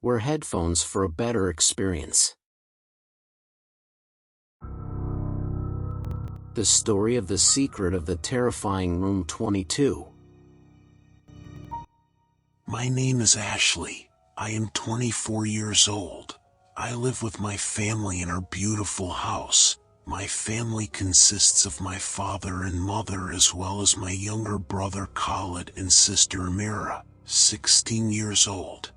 Wear headphones for a better experience. The story of the secret of the terrifying Room 22. My name is Ashley. I am 24 years old. I live with my family in our beautiful house. My family consists of my father and mother as well as my younger brother Khalid and sister Amira, 16 years old.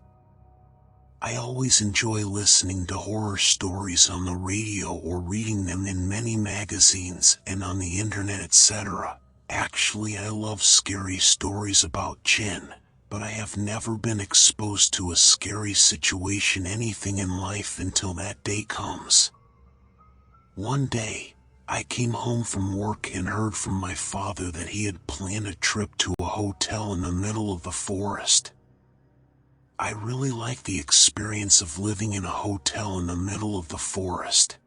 I always enjoy listening to horror stories on the radio or reading them in many magazines and on the internet, etc. Actually, I love scary stories about jinn, but I have never been exposed to a scary situation, anything in life, until that day comes. One day, I came home from work and heard from my father that he had planned a trip to a hotel in the middle of the forest. I really like the experience of living in a hotel in the middle of the forest.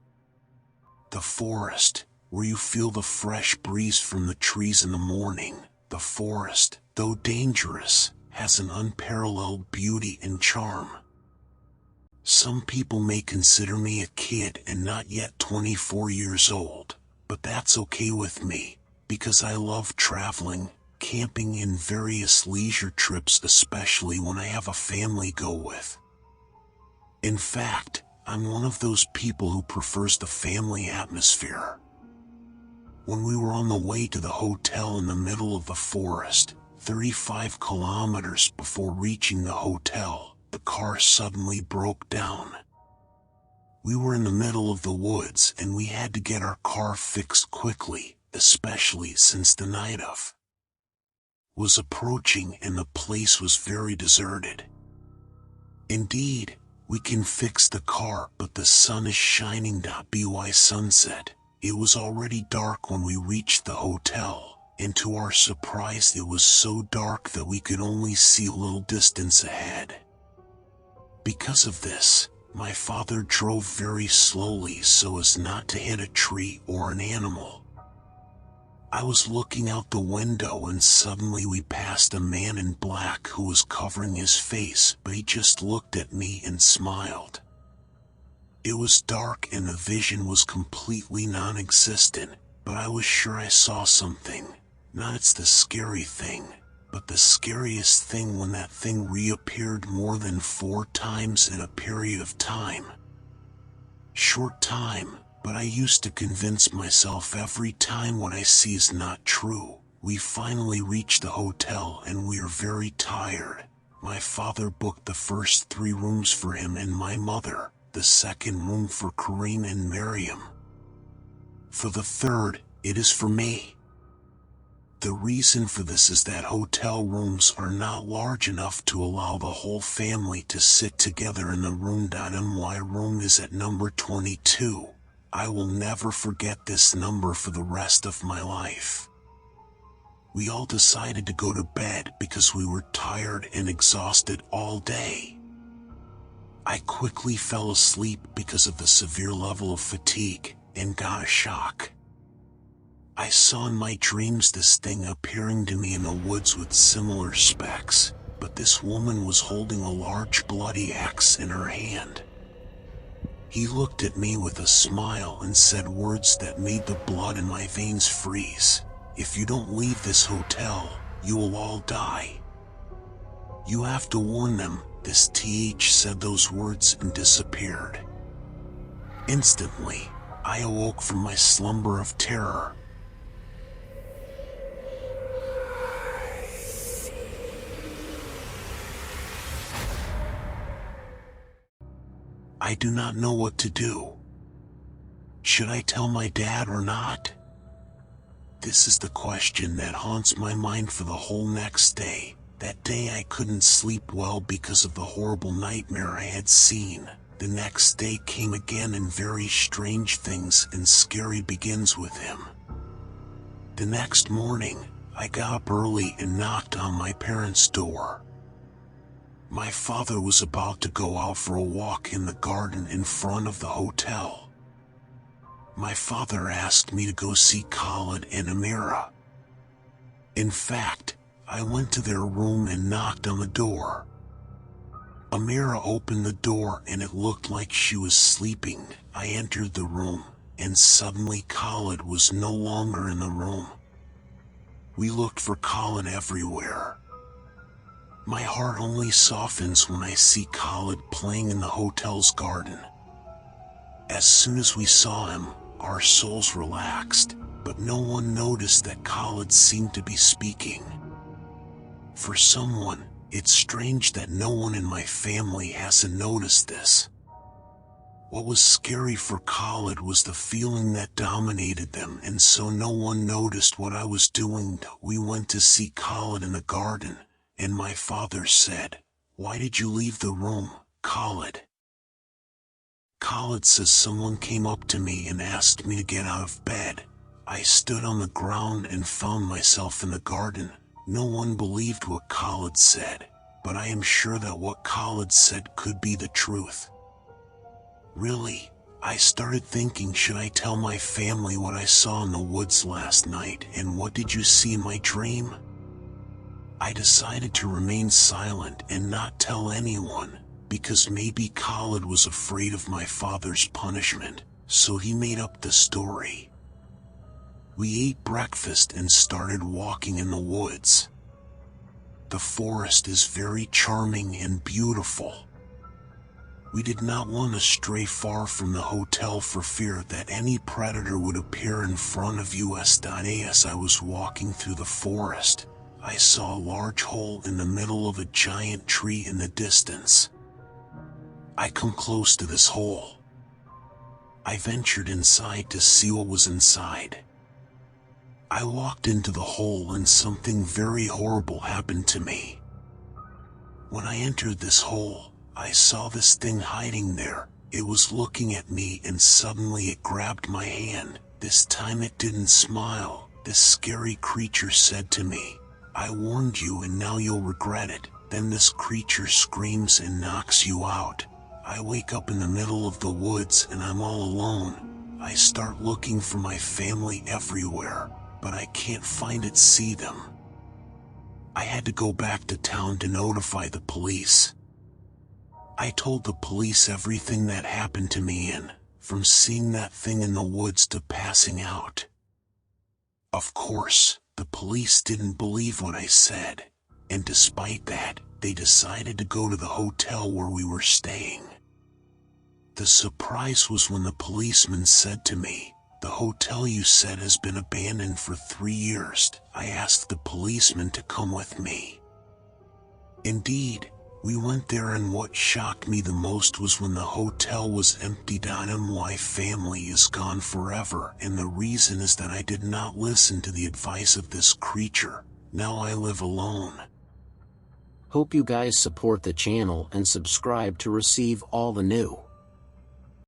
The forest, where you feel the fresh breeze from the trees in the morning. The forest, though dangerous, has an unparalleled beauty and charm. Some people may consider me a kid and not yet 24 years old, but that's okay with me, because I love traveling, camping, and various leisure trips, especially when I have a family go with. In fact, I'm one of those people who prefers the family atmosphere. When we were on the way to the hotel in the middle of the forest, 35 kilometers before reaching the hotel, the car suddenly broke down. We were in the middle of the woods and we had to get our car fixed quickly, especially since the night was approaching and the place was very deserted. Indeed, we can fix the car, but the sun is shining. By sunset, it was already dark when we reached the hotel, and to our surprise it was so dark that we could only see a little distance ahead. Because of this, my father drove very slowly so as not to hit a tree or an animal. I was looking out the window and suddenly we passed a man in black who was covering his face, but he just looked at me and smiled. It was dark and the vision was completely non-existent, but I was sure I saw something. Not it's the scary thing, but the scariest thing when that thing reappeared more than 4 times in a period of time. Short time. But I used to convince myself every time what I see is not true. We finally reached the hotel and we are very tired. My father booked the first 3 rooms for him and my mother, the second room for Kareem and Miriam. For the third, it is for me. The reason for this is that hotel rooms are not large enough to allow the whole family to sit together in the room. My room is at number 22. I will never forget this number for the rest of my life. We all decided to go to bed because we were tired and exhausted all day. I quickly fell asleep because of the severe level of fatigue and got a shock. I saw in my dreams this thing appearing to me in the woods with similar specs, but this woman was holding a large bloody axe in her hand. He looked at me with a smile and said words that made the blood in my veins freeze. If you don't leave this hotel, you will all die. You have to warn them. This TH said those words and disappeared. Instantly, I awoke from my slumber of terror. I do not know what to do. Should I tell my dad or not? This is the question that haunts my mind for the whole next day. That day I couldn't sleep well because of the horrible nightmare I had seen. The next day came again and very strange things and scary begins with him. The next morning, I got up early and knocked on my parents' door. My father was about to go out for a walk in the garden in front of the hotel. My father asked me to go see Khalid and Amira. In fact, I went to their room and knocked on the door. Amira opened the door and it looked like she was sleeping. I entered the room, and suddenly Khalid was no longer in the room. We looked for Khalid everywhere. My heart only softens when I see Khalid playing in the hotel's garden. As soon as we saw him, our souls relaxed, but no one noticed that Khalid seemed to be speaking. For someone, it's strange that no one in my family hasn't noticed this. What was scary for Khalid was the feeling that dominated them, and so no one noticed what I was doing. We went to see Khalid in the garden, and my father said, "Why did you leave the room, Khalid?" Khalid says someone came up to me and asked me to get out of bed. I stood on the ground and found myself in the garden. No one believed what Khalid said, but I am sure that what Khalid said could be the truth. Really, I started thinking, should I tell my family what I saw in the woods last night, and what did you see in my dream? I decided to remain silent and not tell anyone, because maybe Khalid was afraid of my father's punishment, so he made up the story. We ate breakfast and started walking in the woods. The forest is very charming and beautiful. We did not want to stray far from the hotel for fear that any predator would appear in front of us. As I was walking through the forest, I saw a large hole in the middle of a giant tree in the distance. I come close to this hole. I ventured inside to see what was inside. I walked into the hole and something very horrible happened to me. When I entered this hole, I saw this thing hiding there. It was looking at me and suddenly it grabbed my hand. This time it didn't smile. This scary creature said to me, "I warned you and now you'll regret it." Then this creature screams and knocks you out. I wake up in the middle of the woods and I'm all alone. I start looking for my family everywhere, but I can't see them. I had to go back to town to notify the police. I told the police everything that happened to me, and from seeing that thing in the woods to passing out. Of course, the police didn't believe what I said, and despite that, they decided to go to the hotel where we were staying. The surprise was when the policeman said to me, "The hotel you said has been abandoned for 3 years." I asked the policeman to come with me. Indeed, we went there, and what shocked me the most was when the hotel was emptied. My family is gone forever, and the reason is that I did not listen to the advice of this creature. Now I live alone. Hope you guys support the channel and subscribe to receive all the new